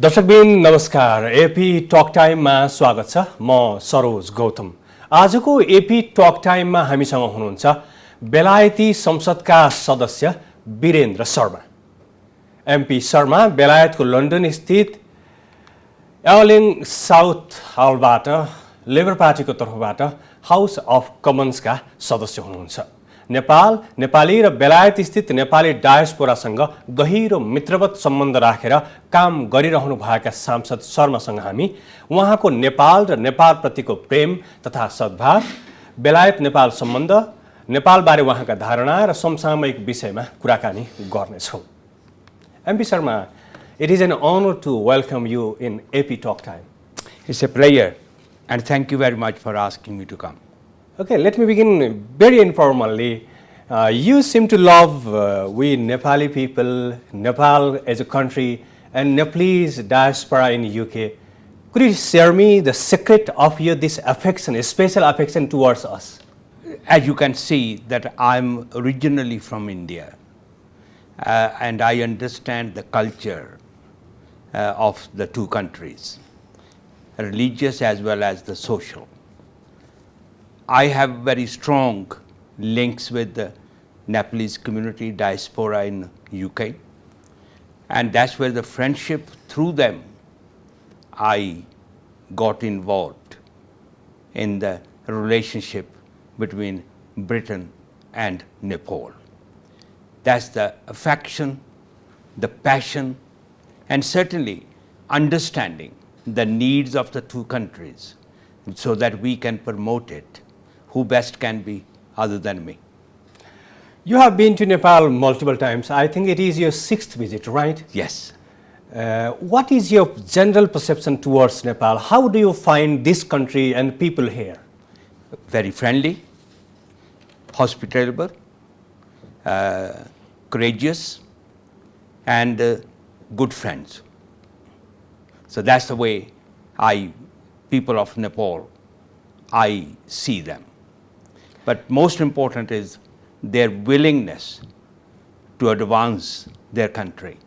दर्शकबिन नमस्कार। एपी टक टाइममा स्वागत छ। म सरोज गौतम। आजको एपी टक टाइममा हामीसँग हुनुहुन्छ बेलायती संसदका सदस्य वीरेन्द्र शर्मा। एमपी शर्मा बेलायतको लन्डन स्थित एलिङ साउथ हलबाट लेबर पार्टीको तर्फबाट हाउस अफ कमन्सका सदस्य हुनुहुन्छ। नेपाल, नेपाली र बेलायत स्थित नेपाली डायस्पोरासँग गहिरो मित्रवत सम्बन्ध राखेर काम गरिरहनु भएका सांसद शर्मासँग हामी उहाँको नेपाल र नेपालप्रतिको प्रेम तथा सद्भाव, बेलायत नेपाल सम्बन्ध, नेपालबारे उहाँका धारणा र समसामयिक विषयमा कुराकानी गर्नेछौँ। MP Sharma, it is an honor to welcome you in AP Talk Time. It's a pleasure, and thank you very much for asking me to come. Okay, let me begin very informally. You seem to love we Nepali people, Nepal as a country, and Nepalese diaspora in UK. Could you share me the secret of your this affection, special affection towards us? As you can see that I'm originally from India, and I understand the culture of the two countries, religious as well as the social. I have very strong links with the Nepalese community diaspora in UK, and that's where the friendship through them I got involved in the relationship between Britain and Nepal. That's the affection, the passion, and certainly understanding the needs of the two countries so that we can promote it. Who best can be other than me? You have been to Nepal multiple times. I think it is your 6th visit, right? Yes. What is your general perception towards Nepal? How do you find this country and people here? Very friendly, hospitable, courageous, and good friends. So that's the way people of Nepal, I see them. But most important is their willingness to advance their country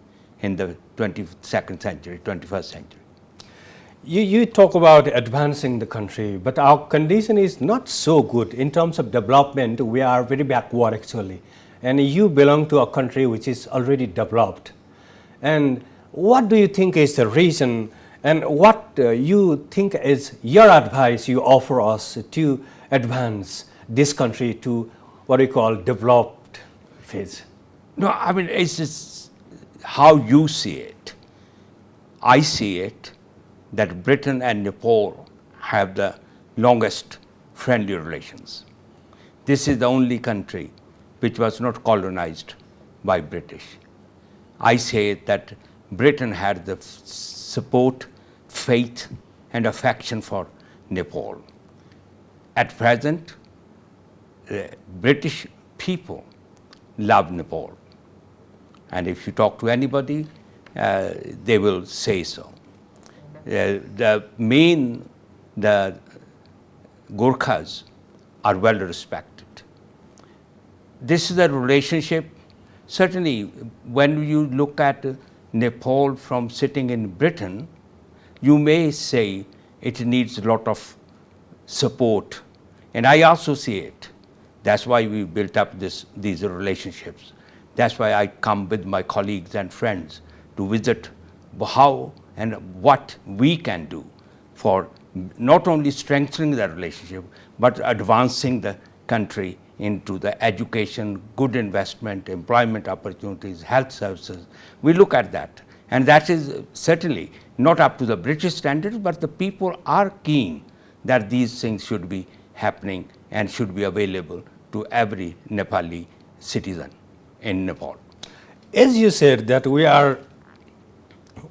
in the 22nd century, 21st century. You talk about advancing the country, but our condition is not so good in terms of development. We are very backward actually. And you belong to a country which is already developed. And what do you think is the reason, and what you think is your advice you offer us to advance this country to what we call developed phase? No, I mean, it's just how you see it. I see it that Britain and Nepal have the longest friendly relations. This is the only country which was not colonized by British. I say that Britain had the support, faith, and affection for Nepal. At present, British people love Nepal, and if you talk to anybody, they will say so. The Gurkhas are well respected. This is a relationship. Certainly, when you look at Nepal from sitting in Britain, you may say it needs a lot of support, and I also see it. That's why we built up these relationships. That's why I come with my colleagues and friends to visit how and what we can do for not only strengthening the relationship, but advancing the country into the education, good investment, employment opportunities, health services. We look at that. And that is certainly not up to the British standards, but the people are keen that these things should be happening and should be available to every Nepali citizen in Nepal. As you said that we are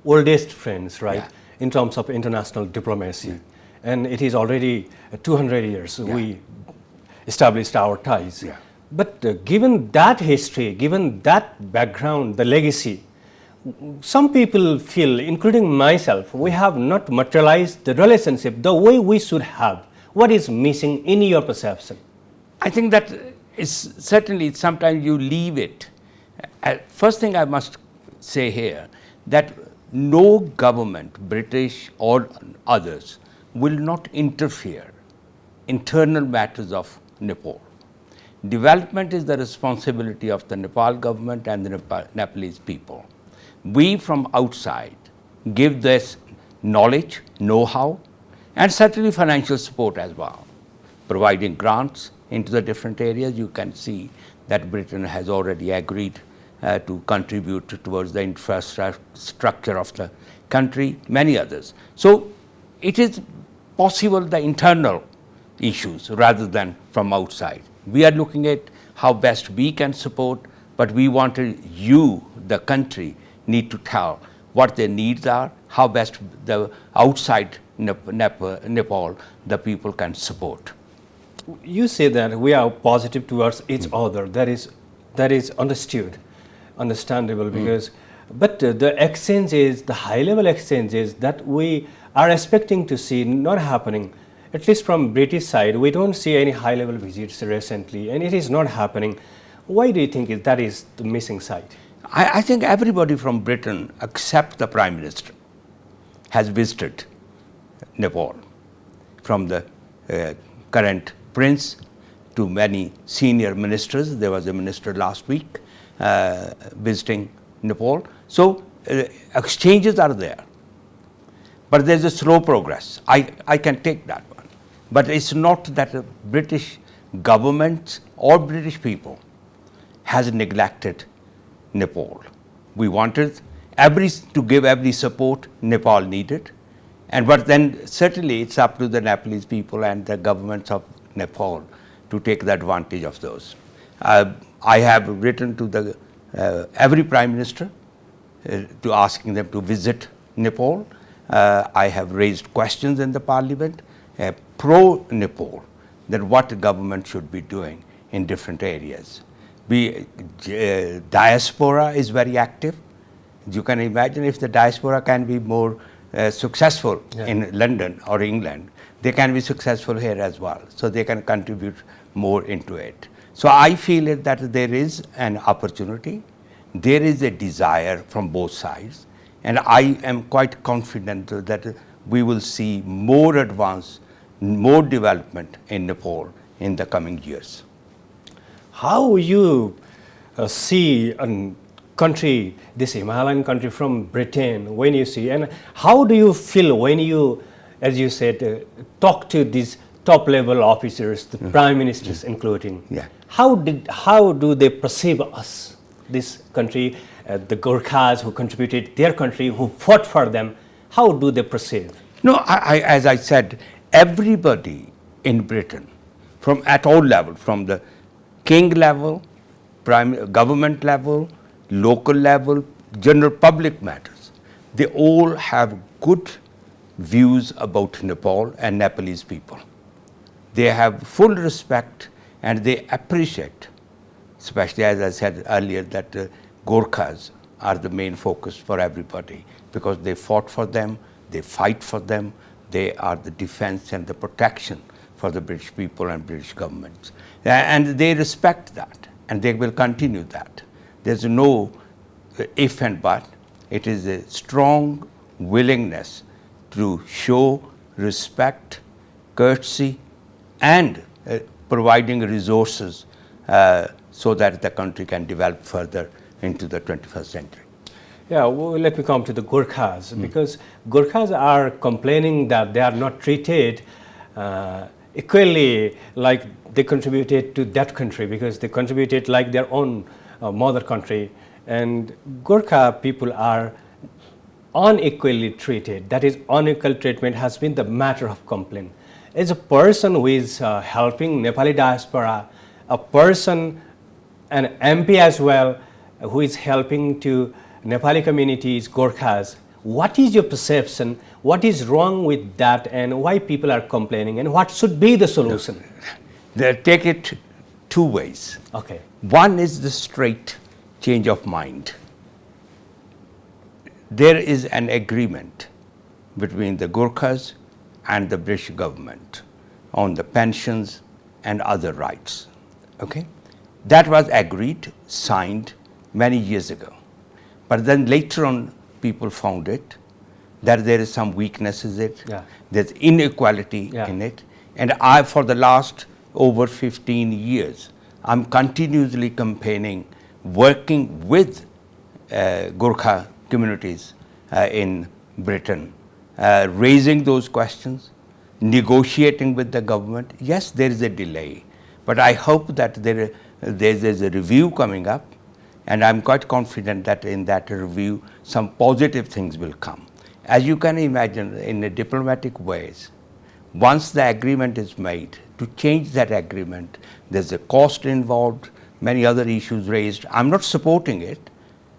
oldest friends, right, Yeah. in terms of international diplomacy. Yeah. And it is already 200 years we established our ties. Yeah. But given that history, given that background, the legacy, some people feel, including myself, we have not materialized the relationship the way we should have. What is missing in your perception? I think that is certainly sometimes you leave it. First thing I must say here, that no government, British or others, will not interfere internal matters of Nepal. Development is the responsibility of the Nepal government and the Nepalese people. We from outside give this knowledge, know-how, and certainly financial support as well, providing grants into the different areas. You can see that Britain has already agreed to contribute towards the infrastructure of the country, many others. So it is possible the internal issues rather than from outside. We are looking at how best we can support, but we want you, the country, need to tell what their needs are, how best the outside Nepal, the people can support. You say that we are positive towards each other. That is understandable because, but the exchanges, the high-level exchanges that we are expecting to see not happening. At least from British side, we don't see any high-level visits recently, and it is not happening. Why do you think that is the missing side? I think everybody from Britain, except the Prime Minister, has visited Nepal, from the current Prince to many senior ministers. There was a minister last week visiting Nepal. So exchanges are there, but there's a slow progress. I can take that one. But it's not that the British government or British people has neglected Nepal. We wanted to give every support Nepal needed, but then certainly it's up to the Nepalese people and the governments of Nepal to take the advantage of those. I have written to every Prime Minister to asking them to visit Nepal. I have raised questions in the Parliament pro-Nepal, that what the government should be doing in different areas. Diaspora is very active. You can imagine if the diaspora can be more successful in London or England, they can be successful here as well. So they can contribute more into it. So I feel that there is an opportunity, there is a desire from both sides, and I am quite confident that we will see more advance, more development in Nepal in the coming years. How you see a country, this Himalayan country from Britain, when you see, and how do you feel when you, as you said, talk to these top level officers, the prime ministers including? Yeah. How do they perceive us, this country, the Gurkhas who contributed their country, who fought for them? How do they perceive? No, as I said, everybody in Britain, from at all levels, from the king level, government level, local level, general public matters, they all have good views about Nepal and Nepalese people. They have full respect and they appreciate, especially as I said earlier, that Gurkhas are the main focus for everybody because they fought for them, they fight for them, they are the defense and the protection for the British people and British governments. And they respect that and they will continue that. There's no if and but. It is a strong willingness to show respect, courtesy, and providing resources so that the country can develop further into the 21st century. Yeah, well, let me come to the Gurkhas, because Gurkhas are complaining that they are not treated equally like they contributed to that country, because they contributed like their own mother country, and Gurkha people are unequally treated. That is, unequal treatment has been the matter of complaint. As a person who is helping Nepali diaspora, a person, an MP as well, who is helping to Nepali communities, Gurkhas, what is your perception? What is wrong with that, and why people are complaining, and what should be the solution? They take it two ways. Okay. One is the straight change of mind. There is an agreement between the Gurkhas and the British government on the pensions and other rights. Okay? That was agreed, signed many years ago. But then later on, people found it, that there is some weaknesses in it, Yeah. there's inequality Yeah. in it. And I, for the last over 15 years, I'm continuously campaigning, working with Gurkha communities in Britain, raising those questions, negotiating with the government. Yes, there is a delay, but I hope that there's a review coming up, and I'm quite confident that in that review some positive things will come. As you can imagine, in a diplomatic ways, once the agreement is made, to change that agreement, there's a cost involved, many other issues raised. I'm not supporting it.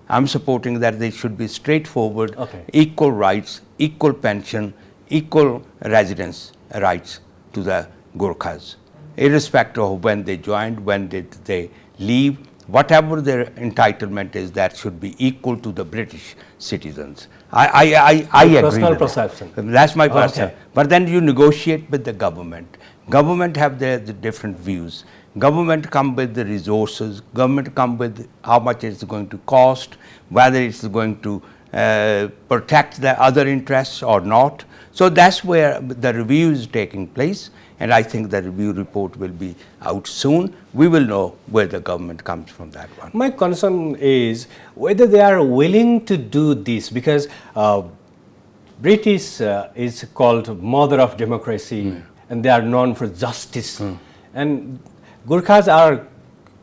I'm supporting that they should be straightforward, Okay. equal rights, equal pension, equal residence rights to the Gurkhas, irrespective of when they joined, when did they leave, whatever their entitlement is, that should be equal to the British citizens. I agree personal with that. perception. That's my personal. Okay. But then you negotiate with the government. Government have the different views. Government come with the resources. Government come with how much it's going to cost, whether it's going to protect the other interests or not. So that's where the review is taking place, and I think the review report will be out soon. We will know where the government comes from that one. My concern is whether they are willing to do this, because British is called mother of democracy, and they are known for justice. And Gurkhas are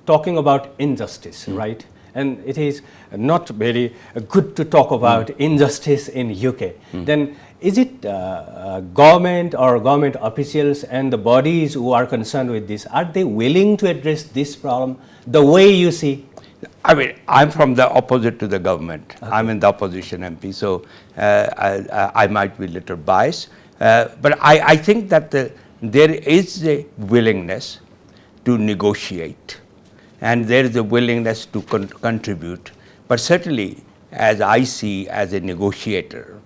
talking about injustice, right? And it is not very good to talk about injustice in UK. Then is it government or government officials and the bodies who are concerned with this, are they willing to address this problem the way you see? I mean, I'm from the opposite to the government. Okay. I'm in the opposition MP, so I might be a little biased. But I think that there is a willingness to negotiate, and there is a willingness to contribute. But certainly, as I see as a negotiator,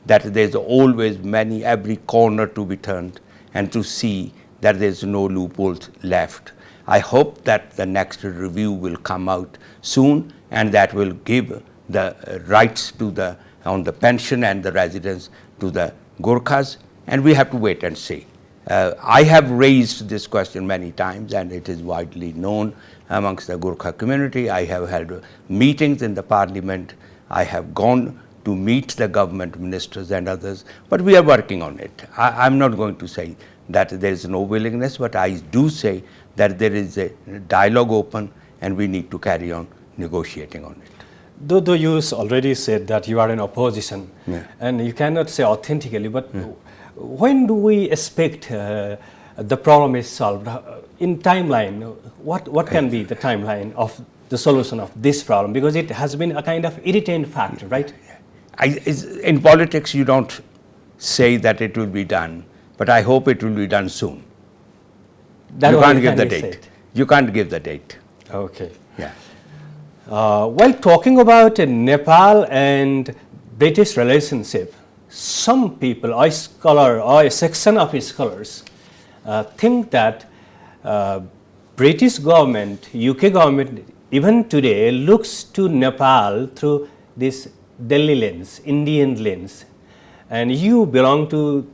that there's always every corner to be turned and to see that there's no loopholes left. I hope that the next review will come out soon, and that will give the rights to on the pension and the residence to the Gurkhas, and we have to wait and see. I have raised this question many times, and it is widely known amongst the Gurkha community. I have held meetings in the parliament. I have gone to meet the government ministers and others, but we are working on it. I'm not going to say that there is no willingness, but I do say that there is a dialogue open, and we need to carry on negotiating on it. Though you already said that you are in opposition, and you cannot say authentically, but when do we expect the problem is solved? In timeline, what can be the timeline of the solution of this problem? Because it has been a kind of irritant factor, right? In politics, you don't say that it will be done, but I hope it will be done soon. That you can't give the say date. it. You can't give the date. Okay. Yeah. While talking about Nepal and British relationship, some people, a scholar or a section of scholars, think that British government, UK government, even today looks to Nepal through this Delhi lens, Indian lens, and you belong to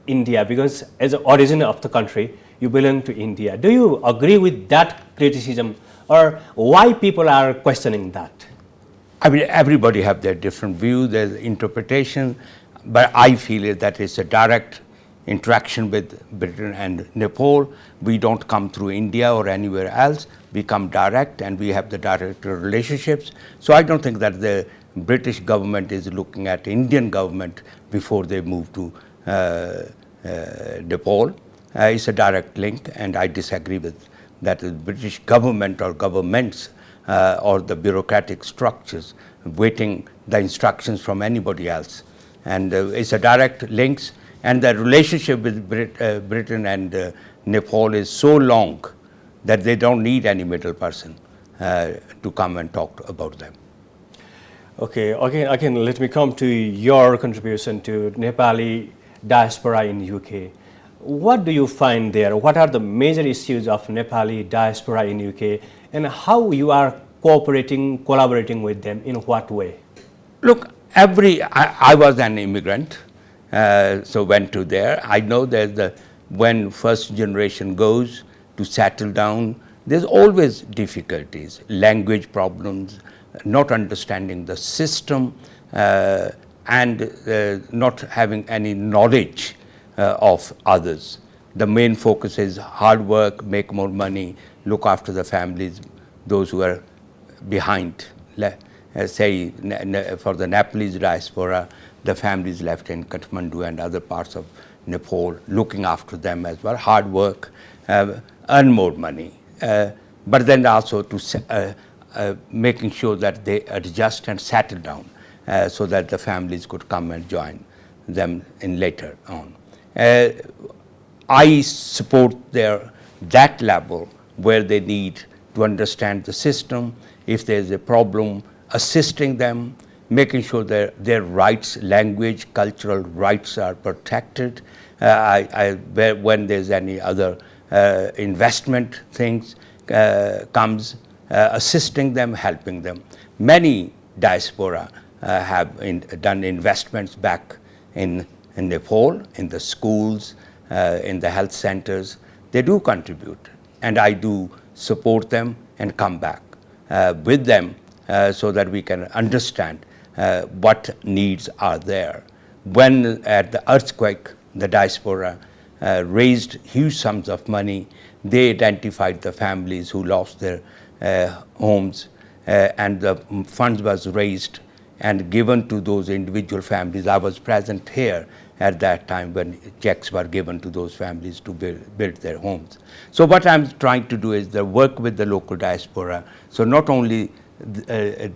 India because as an origin of the country, you belong to India. Do you agree with that criticism, or why people are questioning that? I mean, everybody have their different view, their interpretation, but I feel that it's a direct interaction with Britain and Nepal. We don't come through India or anywhere else. We come direct, and we have the direct relationships. So I don't think that the British government is looking at Indian government before they move to Nepal. It's a direct link, and I disagree with that. The British government or governments or the bureaucratic structures waiting the instructions from anybody else. And it's a direct links, and the relationship with Britain and Nepal is so long that they don't need any middle person to come and talk about them. Okay, again, let me come to your contribution to Nepali diaspora in UK. What do you find there? What are the major issues of Nepali diaspora in UK, and how you are collaborating with them, in what way? Look, I was an immigrant, so went to there. I know that when first generation goes to settle down, there's always difficulties, language problems, not understanding the system, and not having any knowledge of others. The main focus is hard work, make more money, look after the families, those who are behind. Say for the Nepalese diaspora, the families left in Kathmandu and other parts of Nepal, looking after them as well, hard work, earn more money, but then also to making sure that they adjust and settle down, so that the families could come and join them in later on. I support that level where they need to understand the system. If there's a problem, assisting them, making sure their rights, language, cultural rights are protected. When there's any other investment things comes, assisting them, helping them. Many diaspora have done investments back in Nepal, in the schools, in the health centers. They do contribute, and I do support them and come back with them so that we can understand what needs are there. When at the earthquake, the diaspora raised huge sums of money. They identified the families who lost their homes, and the funds was raised and given to those individual families. I was present here at that time when checks were given to those families to build their homes. So what I'm trying to do is the work with the local diaspora. So not only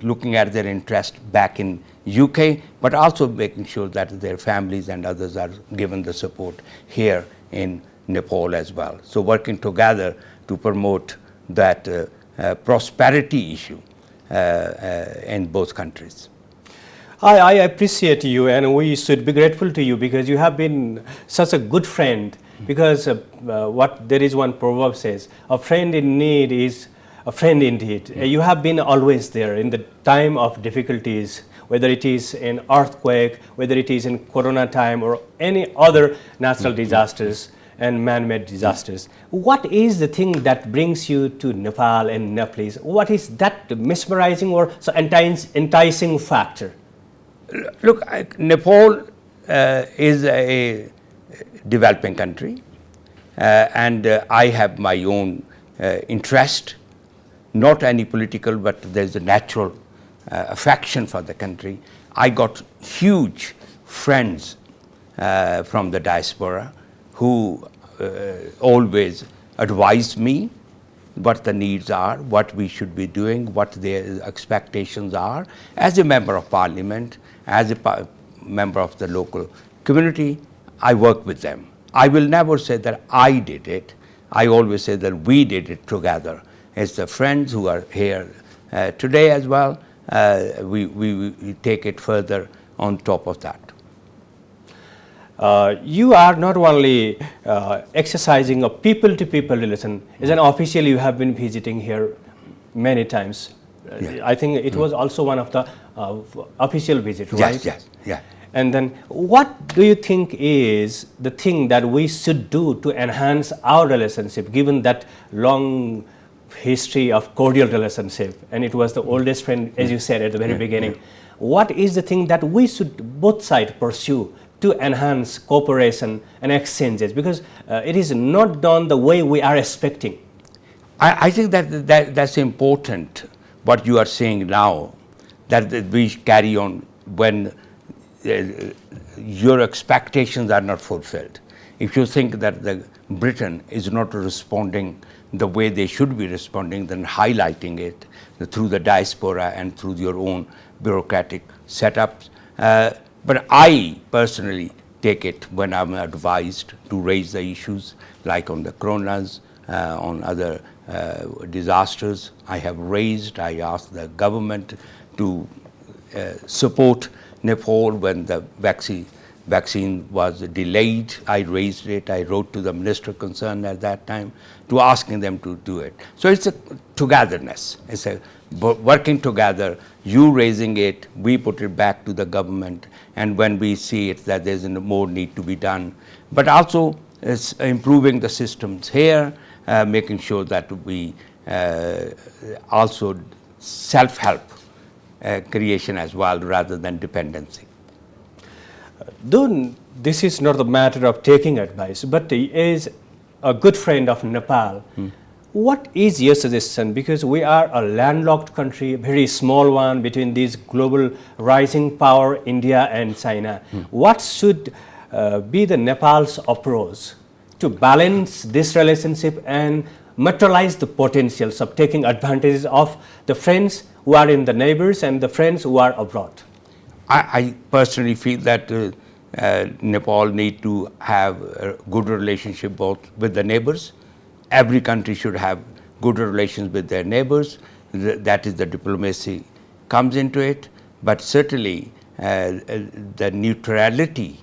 looking at their interest back in UK, but also making sure that their families and others are given the support here in Nepal as well. So working together to promote that prosperity issue in both countries. I appreciate you, and we should be grateful to you because you have been such a good friend. Because there is one proverb says, a friend in need is a friend indeed. You have been always there in the time of difficulties, whether it is in earthquake, whether it is in Corona time or any other natural disasters and man-made disasters. What is the thing that brings you to Nepal and Nepalese? What is that mesmerizing or so enticing factor? Look, Nepal is a developing country, and I have my own interest, not any political, but there's a natural affection for the country. I got huge friends from the diaspora who always advise me what the needs are, what we should be doing, what their expectations are. As a member of parliament, as a member of the local community, I work with them. I will never say that I did it. I always say that we did it together. As the friends who are here today as well, we take it further on top of that. You are not only exercising a people-to-people relation. As an official, you have been visiting here many times. Yeah. I think it was also one of the official visits, right? Yes, yeah. And then what do you think is the thing that we should do to enhance our relationship, given that long history of cordial relationship, and it was the oldest friend, as you said at the very beginning. What is the thing that we should both sides pursue to enhance cooperation and exchanges? Because it is not done the way we are expecting. I think that's important, what you are saying now, that we carry on when your expectations are not fulfilled. If you think that Britain is not responding the way they should be responding, then highlighting it through the diaspora and through your own bureaucratic setups. But I personally take it when I'm advised to raise the issues, like on the coronas, on other disasters I have raised. I asked the government to support Nepal when the vaccine was delayed. I raised it. I wrote to the minister concerned at that time to asking them to do it. So it's a togetherness. It's a working together, you raising it, we put it back to the government, and when we see it that there's more need to be done. But also it's improving the systems here, making sure that we also self-help creation as well rather than dependency. Though this is not a matter of taking advice, but he is a good friend of Nepal. What is your suggestion? Because we are a landlocked country, very small one between these global rising power, India and China. What should be the Nepal's approach to balance this relationship and materialize the potentials of taking advantage of the friends who are in the neighbors and the friends who are abroad? I personally feel that Nepal need to have a good relationship both with the neighbors. Every country should have good relations with their neighbors. That is the diplomacy comes into it. But certainly the neutrality,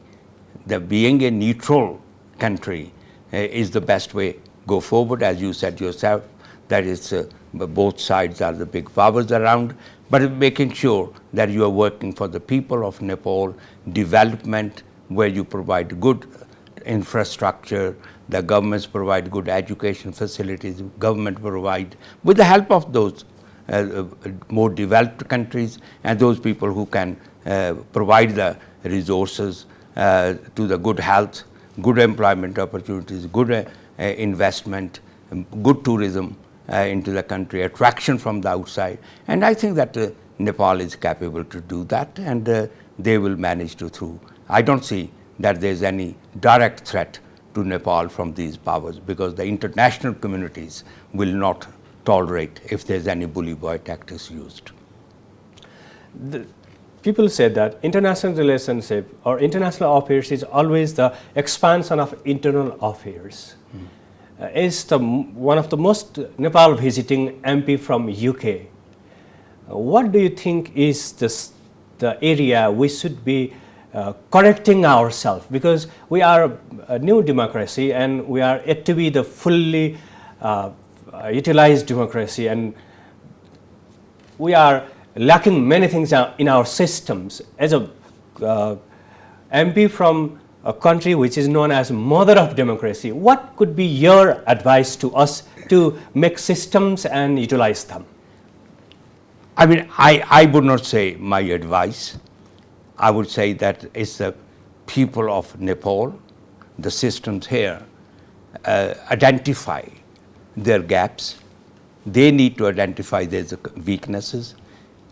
the being a neutral country is the best way go forward. As you said yourself, that is both sides are the big powers around, but making sure that you are working for the people of Nepal, development where you provide good infrastructure, the governments provide good education facilities, government provide with the help of those more developed countries and those people who can provide the resources to the good health, good employment opportunities, good investment, good tourism into the country, attraction from the outside. And I think that Nepal is capable to do that, and they will manage to through. I don't see that there's any direct threat to Nepal from these powers, because the international communities will not tolerate if there's any bully boy tactics used. People say that international relationship or international affairs is always the expansion of internal affairs. Is one of the most Nepal visiting MP from UK. What do you think is the area we should be correcting ourselves? Because we are a new democracy and we are yet to be the fully utilized democracy, and we are lacking many things in our systems. As a MP from a country which is known as mother of democracy, what could be your advice to us to make systems and utilize them? I mean, I would not say my advice. I would say that it's the people of Nepal, the systems here, identify their gaps. They need to identify their weaknesses,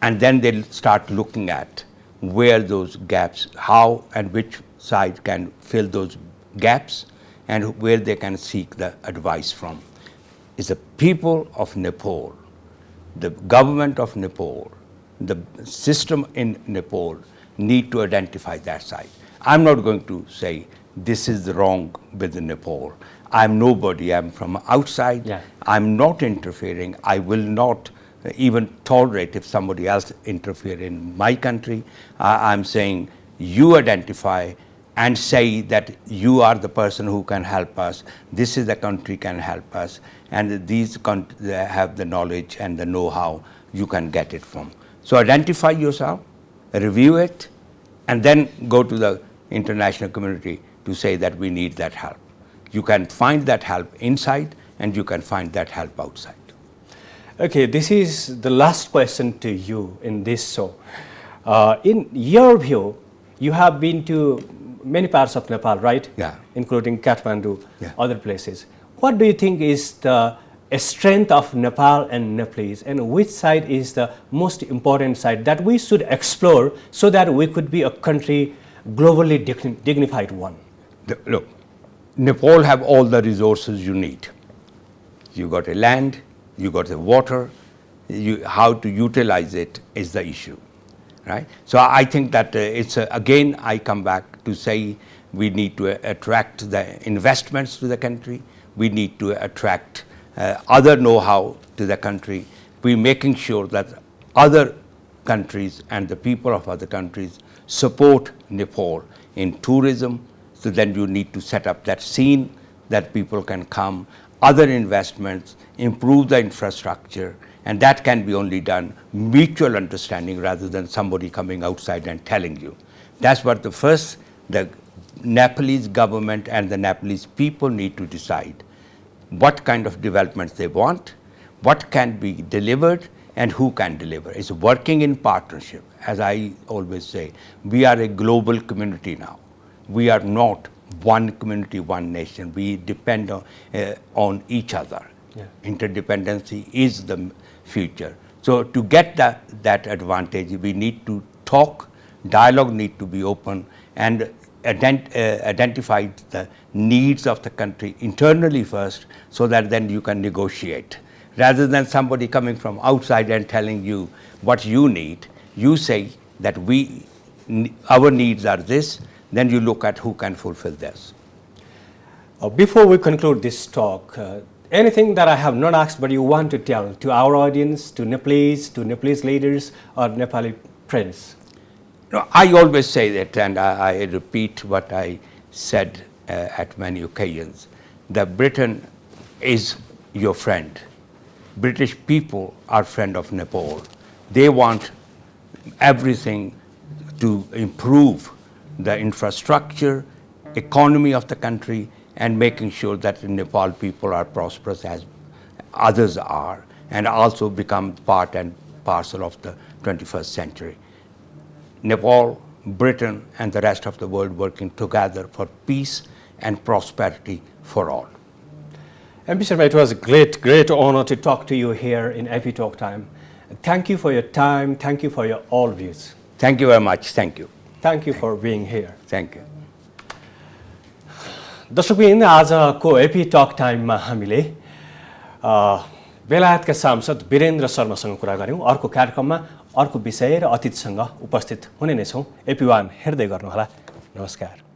and then they'll start looking at where those gaps, how and which side can fill those gaps, and where they can seek the advice from. It's the people of Nepal, the government of Nepal, the system in Nepal need to identify that side. I'm not going to say this is wrong with Nepal. I'm nobody. I'm from outside. Yeah. I'm not interfering. I will not even tolerate if somebody else interfere in my country. I'm saying you identify and say that you are the person who can help us. This is the country can help us, and these have the knowledge and the know-how. You can get it from. So identify yourself, review it, and then go to the international community to say that we need that help. You can find that help inside, and you can find that help outside. Okay, this is the last question to you in this show. In your view, you have been to many parts of Nepal, right? Yeah. Including Kathmandu, Yeah. other places. What do you think is the strength of Nepal and Nepalese, and which side is the most important side that we should explore so that we could be a country globally dignified one? Look, Nepal have all the resources you need. You got a land, you got the water, how to utilize it is the issue, right? So I think that it's, again, I come back to say we need to attract the investments to the country, we need to attract other know-how to the country. We're making sure that other countries and the people of other countries support Nepal in tourism. So then you need to set up that scene that people can come, other investments, improve the infrastructure, and that can be only done mutual understanding rather than somebody coming outside and telling you. That's what the Nepalese government and the Nepalese people need to decide what kind of developments they want, what can be delivered, and who can deliver. It's working in partnership. As I always say, we are a global community now. We are not one community, one nation. We depend on each other. Yeah. Interdependency is the future. So to get that advantage, we need to talk, dialogue need to be open, and identify the needs of the country internally first, so that then you can negotiate. Rather than somebody coming from outside and telling you what you need, you say that our needs are this, then you look at who can fulfill this. Before we conclude this talk, anything that I have not asked but you want to tell to our audience, to Nepalese leaders or Nepali friends? No, I always say that, and I repeat what I said at many occasions, that Britain is your friend. British people are friend of Nepal. They want everything to improve the infrastructure, economy of the country, and making sure that the Nepal people are prosperous as others are, and also become part and parcel of the 21st century. Nepal, Britain, and the rest of the world working together for peace and prosperity for all. MP Sharma, it was a great honor to talk to you here in AP Talk Time. Thank you for your time. Thank you for your all views. Thank you very much. Thank you. Thank you for being here. Thank you. दर्शकबिन आजको AP टक टाइममा हामीले बेलायतका सांसद वीरेन्द्र शर्मासँग कुरा गऱ्यौँ। अर्को कार्यक्रममा अर्को विषय र अतिथिसँग उपस्थित हुने नै छौँ। AP1 हेर्दै गर्नुहोला। नमस्कार।